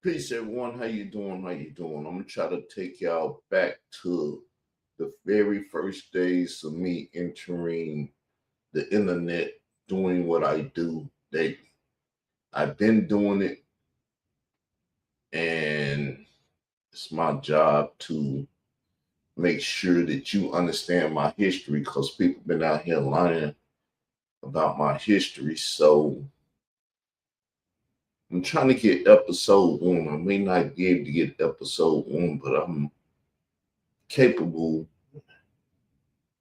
Peace, everyone. How you doing? How you doing? I'm gonna try to take y'all back to the very first days of me entering the internet, doing what I do daily. I've been doing it, and it's my job to make sure that you understand my history because people been out here lying about my history. So I'm trying to get episode one. I may not be able to get episode one, but I'm capable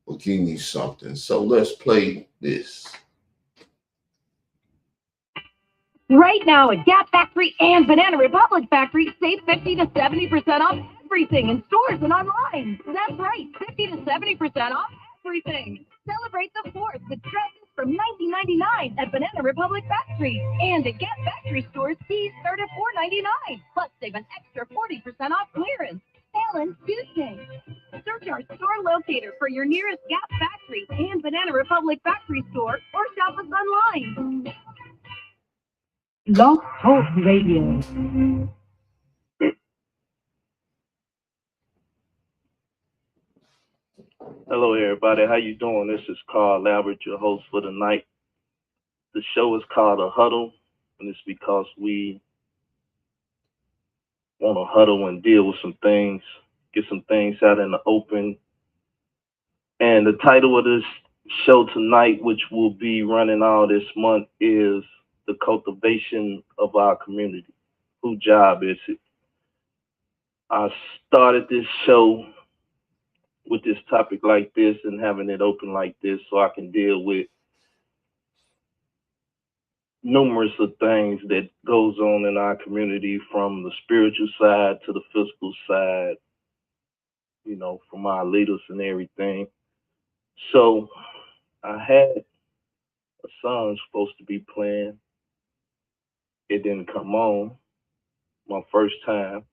of giving you something. So let's play this. Right now at Gap Factory and Banana Republic Factory, save 50 to 70% off everything in stores and online. That's right, 50 to 70% off everything. Celebrate the 4th with dresses from $19.99 at Banana Republic Factory. And at Gap Factory stores, tees start at $4.99. Plus, save an extra 40% off clearance. Balance Tuesday. Search our store locator for your nearest Gap Factory and Banana Republic Factory store or shop us online. Blog Talk Radio. Hello, everybody. How you doing? This is Carl Albert, your host for the night. The show is called a Huddle, and it's because we want to huddle and deal with some things, get some things out in the open. And the title of this show tonight, which will be running all this month, is The Cultivation of Our Community. Whose job is it? I started this show with this topic like this and having it open like this so I can deal with numerous of things that goes on in our community, from the spiritual side to the physical side, you know, from our leaders and everything. So I had a song supposed to be playing. It didn't come on. My first time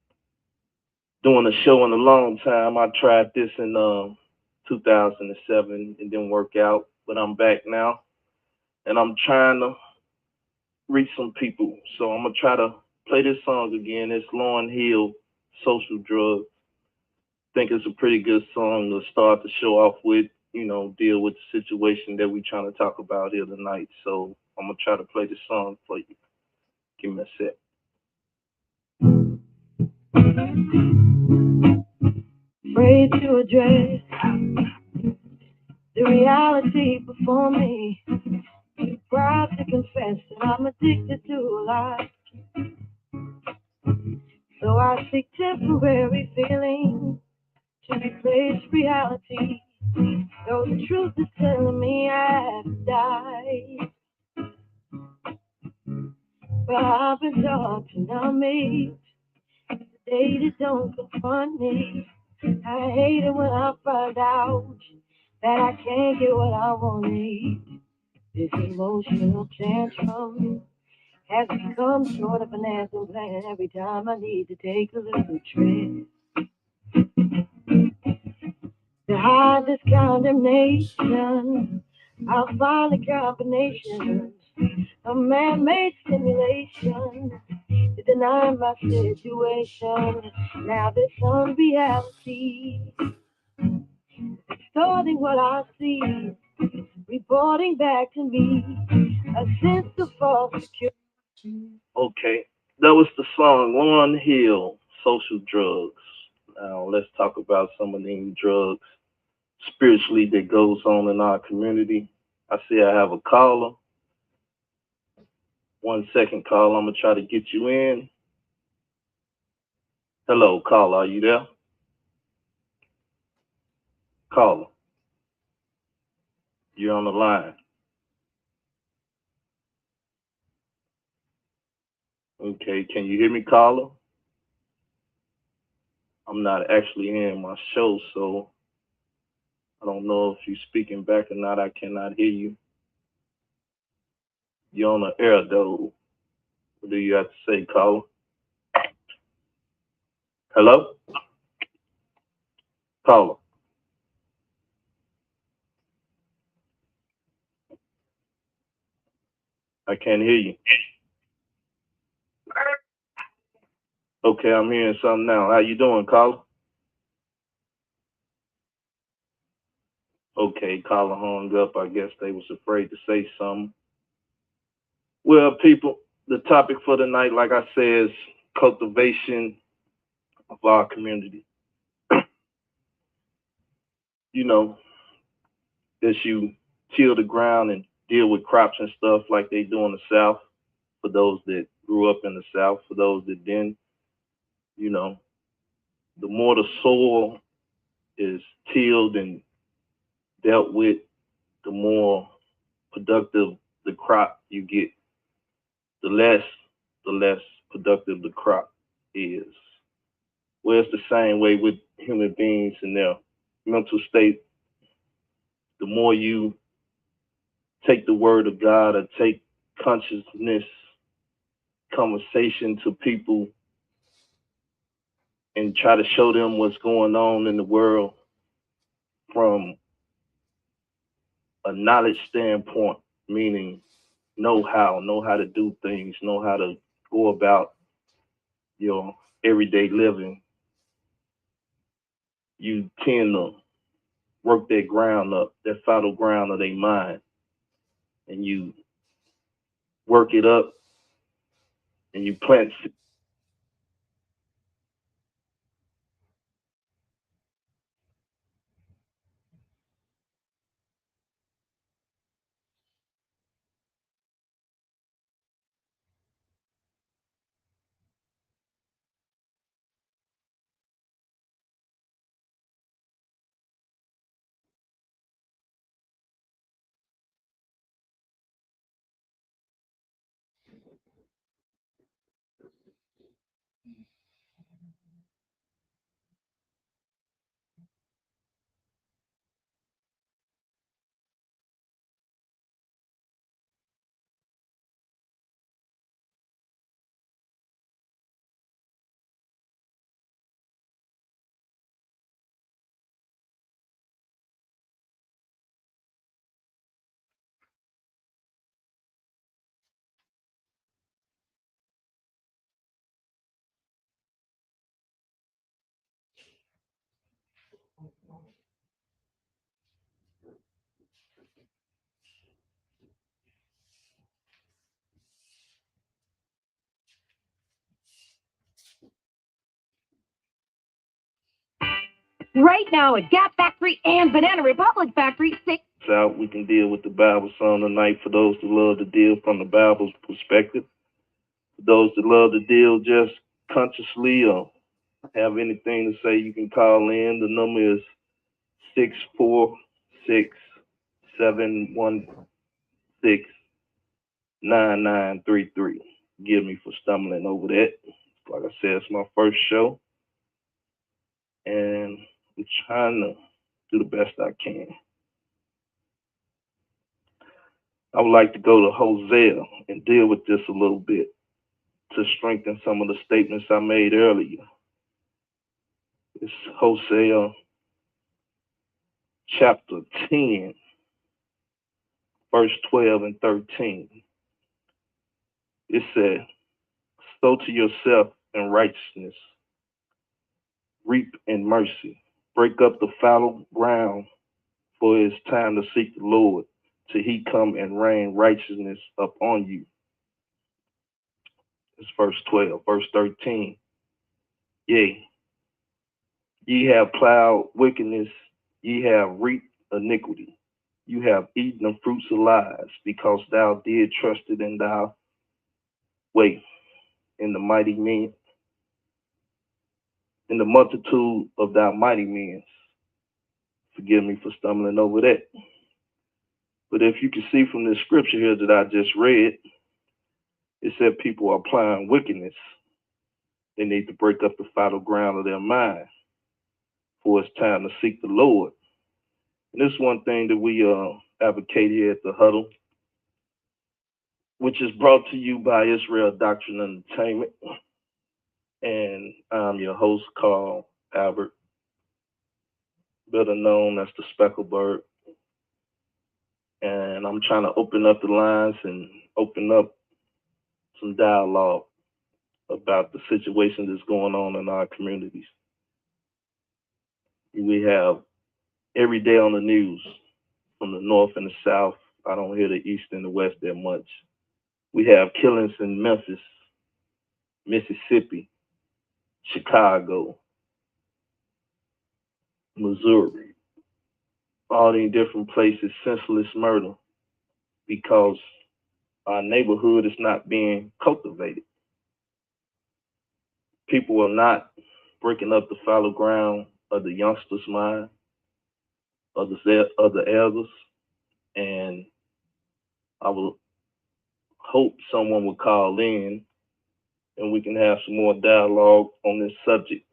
doing a show in a long time. I tried this in 2007. It didn't work out, but I'm back now, and I'm trying to reach some people. So I'm gonna try to play this song again. It's Lauryn Hill, Social Drugs. I think it's a pretty good song to start the show off with, you know, deal with the situation that we're trying to talk about here tonight. So I'm gonna try to play this song for you. Give me a sec. Afraid to address the reality before me. Proud to confess that I'm addicted to a lie. So I seek temporary feeling to replace reality. Though the truth is telling me I have to die. But I've been taught to numb me. The day that don't confront me. I hate it when I find out that I can't get what I want to eat. This emotional tantrum has become sort of an anthem playing every time I need to take a little trip. To hide this condemnation, I'll find a combination of man-made stimulation to deny my situation. Now this unreality, distorting what I see, reporting back to me a sense of false security. Okay, that was the song Lauryn Hill, Social Drugs. Now let's talk about some of these drugs spiritually that goes on in our community. I see I have a caller. 1 second, caller. I'm gonna try to get you in. Hello, caller. Are you there? Caller, you're on the line. Okay, can you hear me, caller? I'm not actually hearing my show, so I don't know if you're speaking back or not. I cannot hear you. You're on the air, though. What do you have to say, caller? Hello? Caller. I can't hear you. Okay, I'm hearing something now. How you doing, caller? Okay, caller hung up. I guess they was afraid to say something. Well, people, the topic for the night, like I said, is cultivation of our community. You know, as you till the ground and deal with crops and stuff like they do in the South, for those that grew up in the South, for those that didn't, you know, the more the soil is tilled and dealt with, the more productive the crop you get, the less productive the crop is. Well, it's the same way with human beings and their mental state. The more you take the word of God or take consciousness conversation to people and try to show them what's going on in the world from a knowledge standpoint, meaning know how to do things, know how to go about your everyday living, you tend to work that ground up, that fertile ground of their mind, and you work it up and you plant. Right now at Gap Factory and Banana Republic Factory, Out, we can deal with the Bible song tonight for those that love to deal from the Bible's perspective. For those that love to deal just consciously or have anything to say, you can call in. The number is 646-716-9933. Forgive me for stumbling over that. Like I said, it's my first show, and I'm trying to do the best I can. I would like to go to Hosea and deal with this a little bit to strengthen some of the statements I made earlier. It's Hosea chapter 10, verse 12 and 13. It said, sow to yourself in righteousness, reap in mercy, break up the fallow ground, for it is time to seek the Lord, till he come and rain righteousness upon you. It's verse 12. Verse 13. Yea, ye have plowed wickedness, ye have reaped iniquity. You have eaten the fruits of lies, because thou did trusted in thy way, in the mighty men, in the multitude of thy mighty men. Forgive me for stumbling over that. But if you can see from this scripture here that I just read, it said people are applying wickedness. They need to break up the fallow ground of their mind, for it's time to seek the Lord. And this is one thing that we advocate here at the Huddle, which is brought to you by Israel Doctrine Entertainment. And I'm your host, Carl Albert, better known as the Speckled Bird. And I'm trying to open up the lines and open up some dialogue. about the situation that's going on in our communities. We have every day on the news from the north and the south. I don't hear the east and the west that much. We have killings in Memphis, Mississippi, Chicago, Missouri, all these different places, senseless murder because our neighborhood is not being cultivated. People are not breaking up the fallow ground of the youngsters' mind, of the elders, and I would hope someone would call in and we can have some more dialogue on this subject.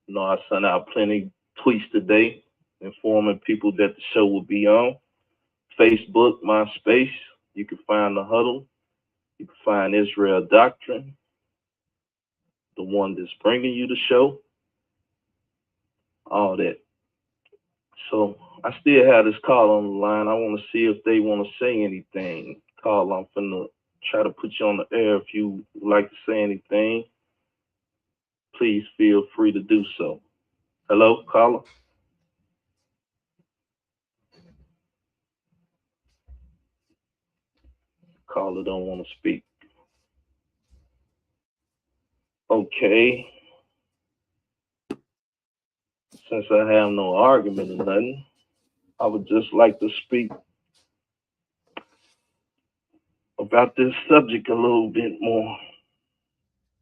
You know, I sent out plenty tweets today informing people that the show will be on Facebook, MySpace. You can find the Huddle. You can find Israel Doctrine, the one that's bringing you the show, all that. So I still have this call on the line. I want to see if they want to say anything. Carl, I'm finna try to put you on the air. If you would like to say anything, please feel free to do so. Hello, caller? Caller don't want to speak. Okay. Since I have no argument or nothing, I would just like to speak about this subject a little bit more.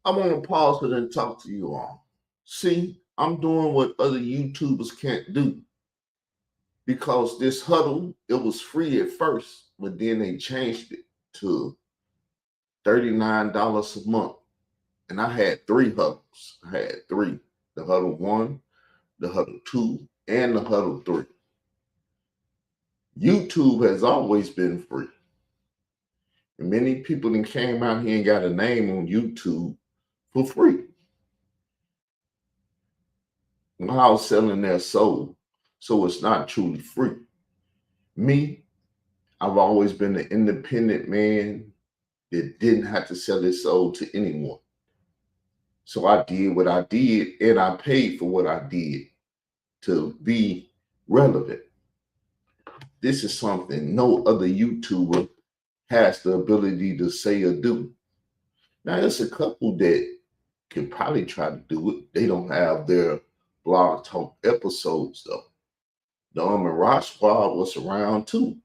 I want to pause it and talk to you all. See, I'm doing what other YouTubers can't do. Because this Huddle, it was free at first, but then they changed it to $39 a month. And I had 3 Huddles. I had 3. The Huddle 1, the Huddle 2, and the Huddle 3. YouTube has always been free. And many people that came out here and got a name on YouTube for free while selling their soul. So it's not truly free. Me, I've always been an independent man that didn't have to sell his soul to anyone. So I did what I did, and I paid for what I did to be relevant. This is something no other YouTuber has the ability to say or do. Now, there's a couple that can probably try to do it. They don't have their blog talk episodes, though. The Rock Squad was around, too.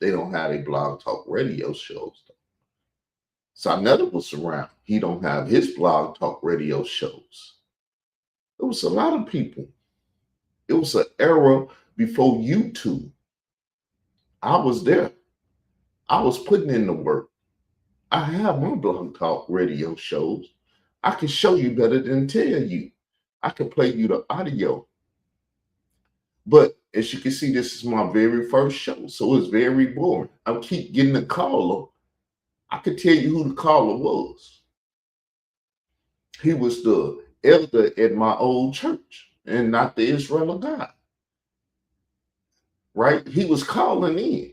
They don't have a blog talk radio shows, though. Sonetta was around. He don't have his blog talk radio shows. There was a lot of people. It was an era before YouTube. I was there. I was putting in the work. I have my blog talk radio shows. I can show you better than tell you. I can play you the audio. But as you can see, this is my very first show, so it's very boring. I keep getting a caller. I could tell you who the caller was. He was the elder at my old church and not the Israel of God. Right? He was calling in.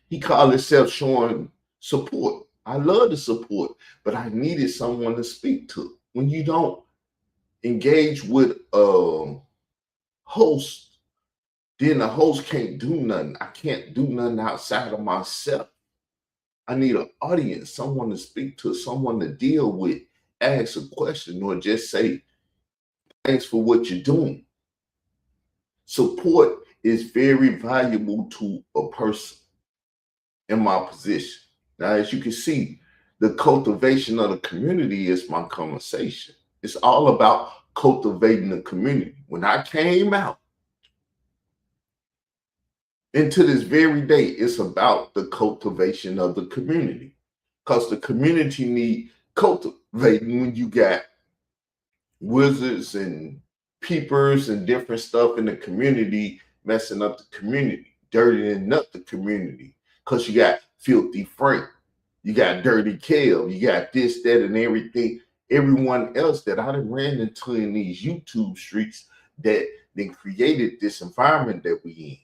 He called himself showing support. I love the support, but I needed someone to speak to. When you don't engage with a host, then the host can't do nothing. I can't do nothing outside of myself. I need an audience, someone to speak to, someone to deal with, ask a question, or just say, thanks for what you're doing. Support is very valuable to a person in my position. Now, as you can see, the cultivation of the community is my conversation. It's all about cultivating the community. When I came out, into this very day, it's about the cultivation of the community. Because the community need cultivating when you got wizards and peepers and different stuff in the community messing up the community, dirtying up the community. Because you got Filthy Frank, you got Dirty Kale, you got this, that, and everything. Everyone else that I done ran into in these YouTube streets that then created this environment that we in.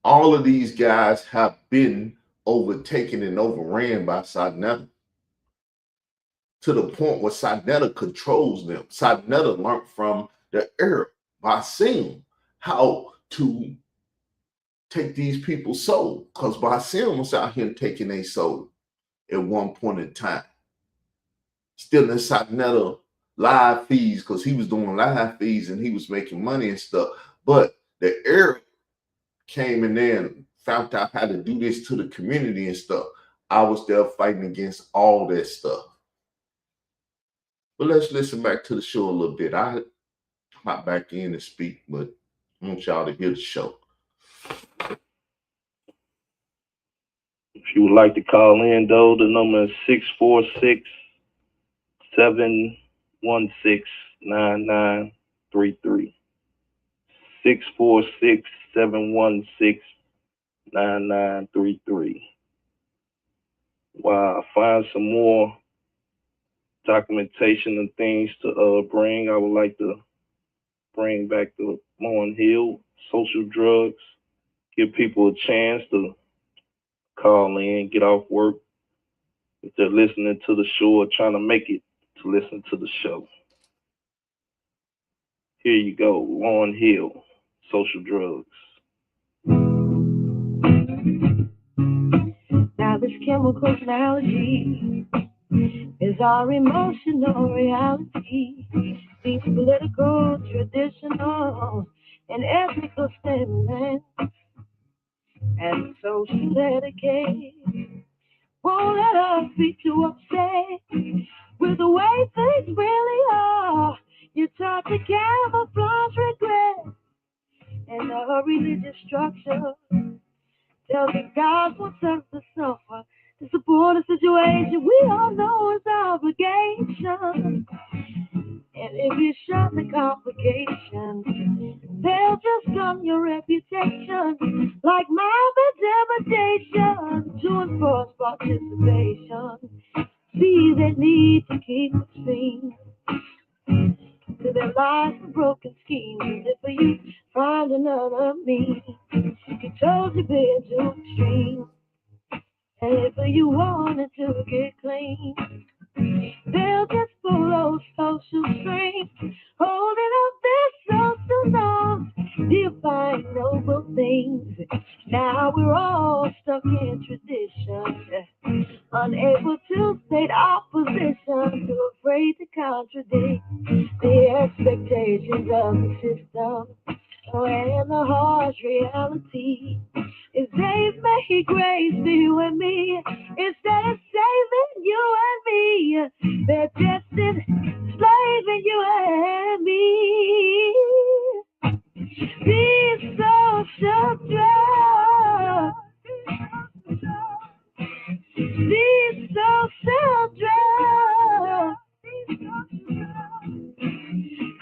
All of these guys have been overtaken and overran by Sarnetta to the point where Sarnetta controls them. Sarnetta learned from the Arab by seeing how to take these people's soul, because Basim was out here taking their soul at one point in time. Still in Sarnetta live feeds, because he was doing live feeds and he was making money and stuff. But the Arab came in there and found out how to do this to the community and stuff. I was there fighting against all that stuff. But let's listen back to the show a little bit. I hop back in and speak, but I want y'all to hear the show. If you would like to call in, though, the number is 646-716-9933. 646-716-9933. While I find some more documentation and things to bring, I would like to bring back the Moen Hill social drugs, give people a chance to call in, get off work if they're listening to the show or trying to make it to listen to the show. Here you go, Moen Hill, social drugs. Now this chemical analogy is our emotional reality. These political, traditional, and ethical statements and social etiquette won't let us be too upset with the way things really are. You're taught to camouflage regret and a religious structure tells you God wants us to suffer to support a situation we all know is obligation. And if you shut the complications, they'll just come your reputation like mob intimidation to enforce participation. See that need to keep it clean to their lives and broken schemes. And if you find another me, he told you being too extreme. And if you wanted to get clean, they'll just pull those social strings, holding up their social norms, defying noble things. Now we're all stuck in tradition, unable to state our position, too afraid to contradict the expectations of the system. And the harsh reality is they've made grace to you and me instead of saving you and me. They're just enslaving you and me. These social drugs, these social drugs,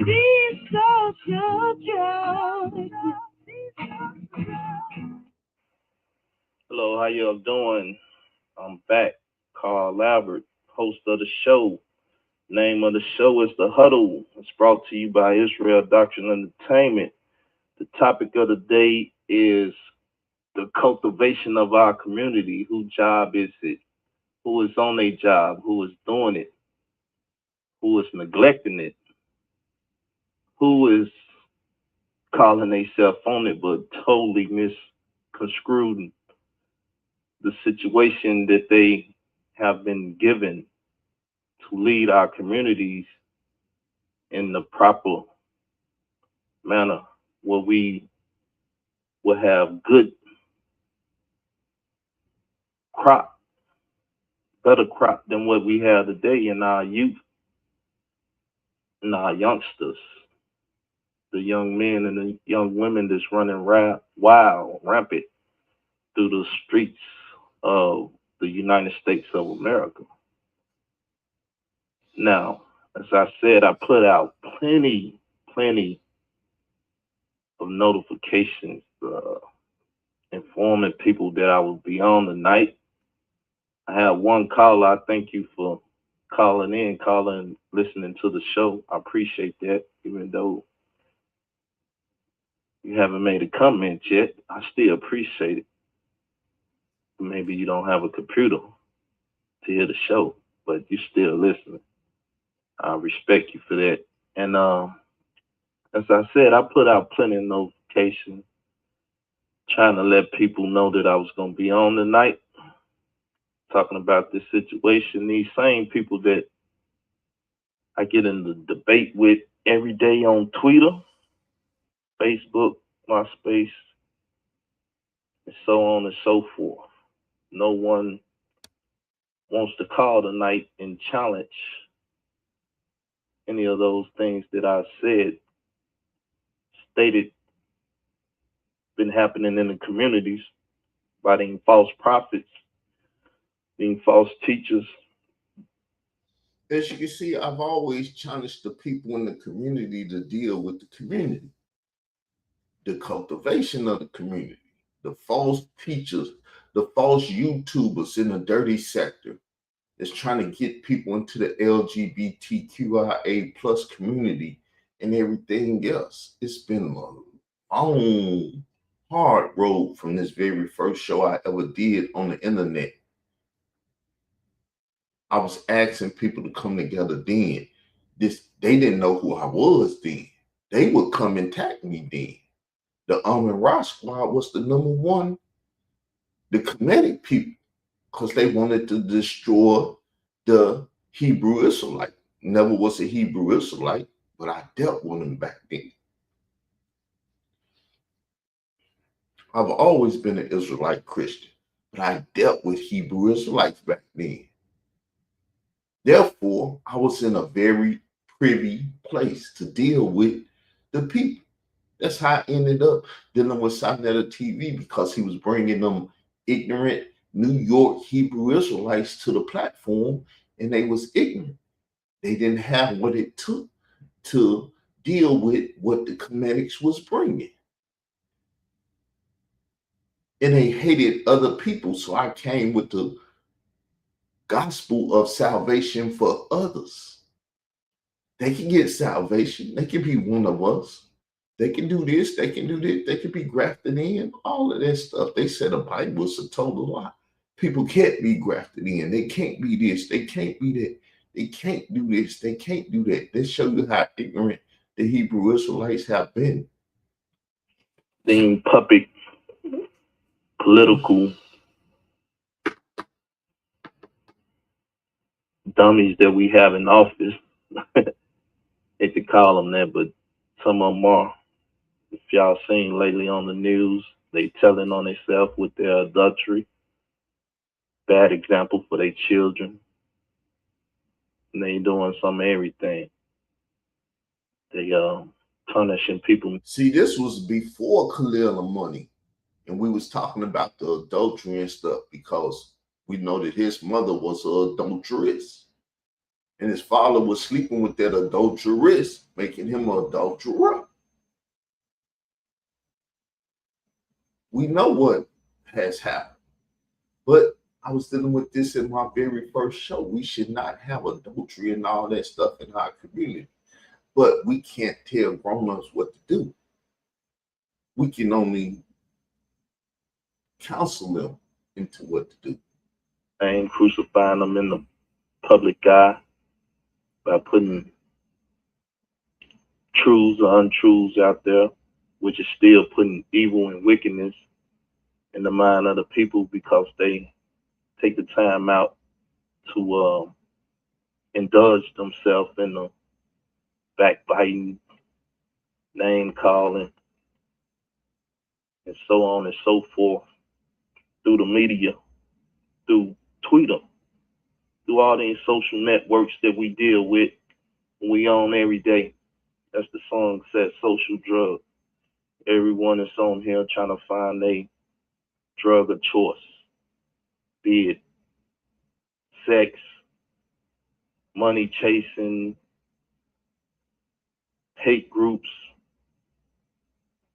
these social drugs. Hello, how y'all doing? I'm back, Carl Albert, host of the show. Name of the show is The Huddle. It's brought to you by Israel Doctrine Entertainment. The topic of the day is the cultivation of our community. Whose job is it? Who is on their job? Who is doing it? Who is neglecting it? Who is calling themselves on it but totally misconstrued the situation that they have been given to lead our communities in the proper manner where we will have good crop, better crop than what we have today in our youth and our youngsters, the young men and the young women that's running wild, rampant through the streets of the United States of America. Now, as I said, I put out plenty of notifications informing people that I will be on tonight. I had one caller. I thank you for calling, listening to the show. I appreciate that, even though you haven't made a comment yet, I still appreciate it. Maybe you don't have a computer to hear the show, but you still listening. I respect you for that. And as I said, I put out plenty of notifications trying to let people know that I was going to be on tonight talking about this situation. These same people that I get in the debate with every day on Twitter, Facebook, MySpace, and so on and so forth. No one wants to call tonight and challenge any of those things that I stated, been happening in the communities by these false prophets, these false teachers. As you can see, I've always challenged the people in the community to deal with the community, the cultivation of the community, the false teachers, the false YouTubers in the dirty sector that's trying to get people into the LGBTQIA plus community and everything else. It's been a long, hard road from this very first show I ever did on the internet. I was asking people to come together then. They didn't know who I was then. They would come and attack me then. The and Ra squad was the number one, the Kemetic people, because they wanted to destroy the Hebrew Israelite. Never was a Hebrew Israelite, but I dealt with them back then. I've always been an Israelite Christian, but I dealt with Hebrew Israelites back then. Therefore, I was in a very privy place to deal with the people. That's how I ended up dealing with Sinetta TV, because he was bringing them ignorant New York Hebrew Israelites to the platform, and they was ignorant. They didn't have what it took to deal with what the Kemetics was bringing. And they hated other people, so I came with the gospel of salvation for others. They can get salvation. They can be one of us. They can do this. They can do that. They can be grafted in. All of that stuff. They said the Bible is a total lie. People can't be grafted in. They can't be this. They can't be that. They can't do this. They can't do that. They show you how ignorant the Hebrew Israelites have been. Being puppet political dummies that we have in office. Hate to call them that, but some of them are. If y'all seen lately on the news, they telling on themselves with their adultery. Bad example for their children. And they doing some of everything. They punishing people. See, this was before Khalil Money, and we was talking about the adultery and stuff, because we know that his mother was an adulteress, and his father was sleeping with that adulteress, making him an adulterer. We know what has happened, but I was dealing with this in my very first show. We should not have adultery and all that stuff in our community, but we can't tell grown-ups what to do. We can only counsel them into what to do. And crucifying them in the public eye by putting truths or untruths out there, which is still putting evil and wickedness in the mind of the people, because they take the time out to indulge themselves in the backbiting, name calling, and so on and so forth through the media, through Twitter, through all these social networks that we deal with, we on every day. As the song said, social drug. Everyone is on here trying to find a drug of choice, be it sex, money chasing, hate groups,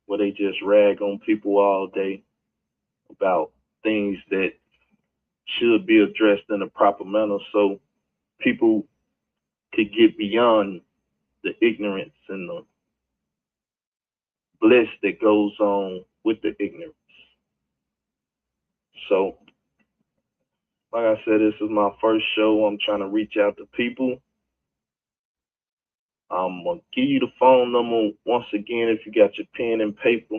where they just rag on people all day about things that should be addressed in a proper manner, so people could get beyond the ignorance and the bliss that goes on with the ignorance. So, like I said, this is my first show. I'm trying to reach out to people. I'm going to give you the phone number once again if you got your pen and paper.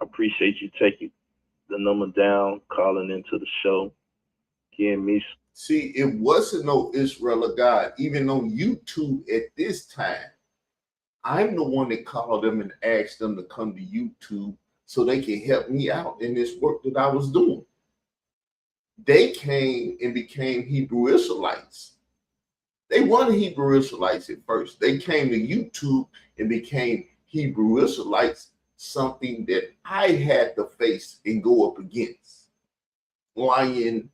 I appreciate you taking the number down, calling into the show. Getting me. See, it wasn't no Israel of God, even on YouTube at this time. I'm the one that called them and asked them to come to YouTube so they can help me out in this work that I was doing. They came and became Hebrew Israelites. They weren't Hebrew Israelites at first. They came to YouTube and became Hebrew Israelites, something that I had to face and go up against. Lying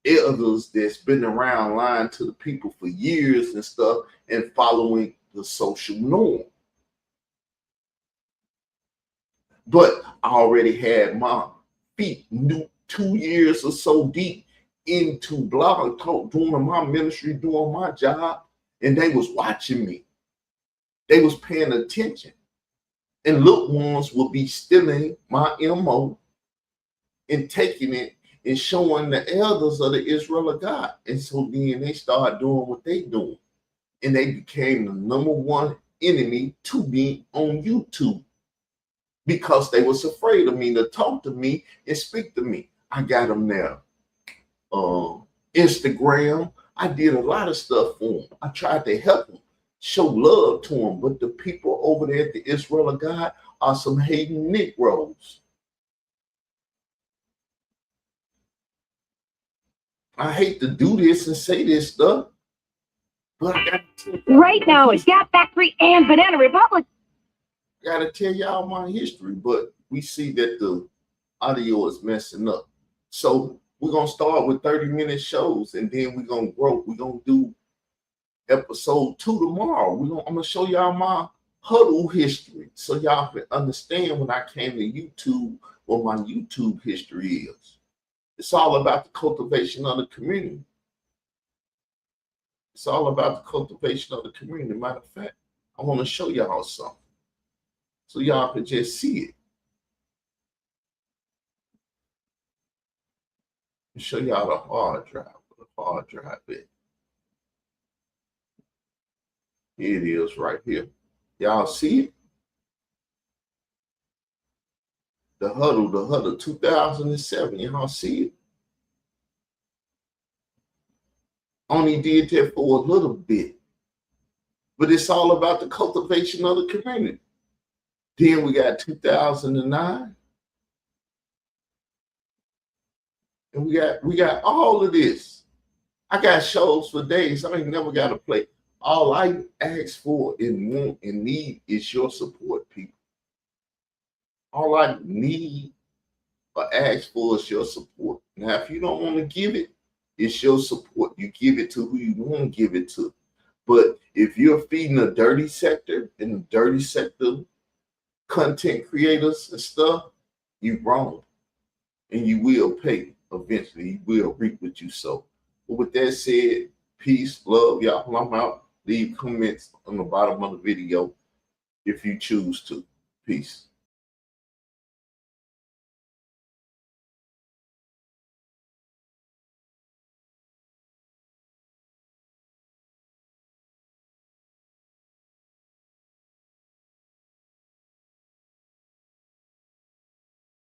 elders that's been around lying to the people for years and stuff and following the social norm. But I already had my feet 2 years or so deep into BlogTalk, doing my ministry, doing my job, and they was watching me. They was paying attention. And little ones would be stealing my MO and taking it and showing the elders of the Israel of God. And so then they started doing what they doing. And they became the number one enemy to me on YouTube because they was afraid of me to talk to me and speak to me. I got them there. Instagram. I did a lot of stuff for them. I tried to help them, show love to them. But the people over there at the Israel of God are some hating Negroes. I hate to do this and say this stuff, but I gotta right now at Gap Factory and Banana Republic. I gotta tell y'all my history, but we see that the audio is messing up. So we're gonna start with 30-minute shows, and then we're gonna grow. We're gonna do episode 2 tomorrow. I'm gonna show y'all my Huddle history, so y'all can understand when I came to YouTube what my YouTube history is. It's all about the cultivation of the community. It's all about the cultivation of the community. Matter of fact, I want to show y'all something so y'all can just see it. And show y'all the hard drive. The hard drive bit. Here it is right here. Y'all see it? The Huddle 2007. Y'all see it? Only did that for a little bit. But it's all about the cultivation of the community. Then we got 2009. And we got all of this. I got shows for days. I ain't never got to play. All I ask for and want and need is your support, people. All I need or ask for is your support. Now, if you don't want to give it, it's your support. You give it to who you want to give it to. But if you're feeding a dirty sector and the dirty sector content creators and stuff, you're wrong. And you will pay eventually. You will reap what you sow. But with that said, peace, love, y'all. I'm out. Leave comments on the bottom of the video if you choose to. Peace.